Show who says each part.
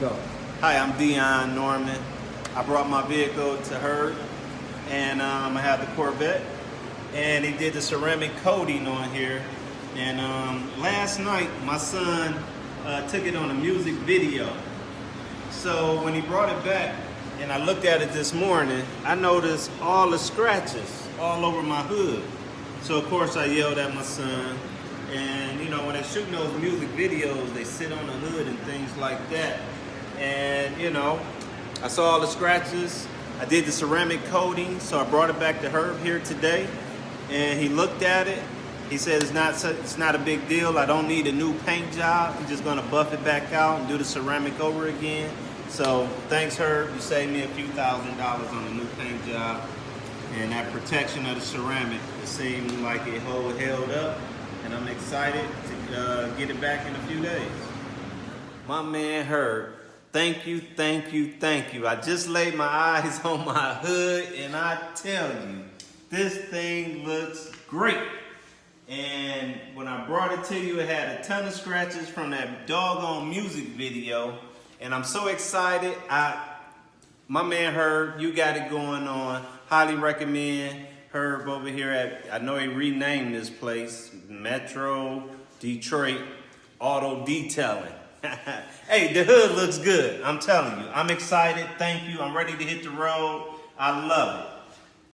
Speaker 1: Go.
Speaker 2: Hi, I'm Dion Norman. I brought my vehicle to Herb, and I have the Corvette, and he did the ceramic coating on here. And last night, my son took it on a music video. So when he brought it back, and I looked at it this morning, I noticed all the scratches all over my hood. So of course I yelled at my son, and you know, when they're shooting those music videos, they sit on the hood and things like that. And you know, I saw all the scratches. I did the ceramic coating, so I brought it back to Herb here today, and he looked at it. He said it's not a big deal. I don't need a new paint job. I'm just gonna buff it back out and do the ceramic over again. So thanks, Herb. You saved me a few $1,000s on the new paint job. And that protection of the ceramic, it seemed like it held up. And I'm excited to get it back in a few days. My man Herb, thank you, thank you, thank you. I just laid my eyes on my hood, and I tell you, this thing looks great. And when I brought it to you, it had a ton of scratches from that doggone music video. And I'm so excited. My man Herb, you got it going on. Highly recommend Herb over here at, I know he renamed this place, Metro Detroit Auto Detailing. Hey, the hood looks good. I'm telling you. I'm excited. Thank you. I'm ready to hit the road. I love it.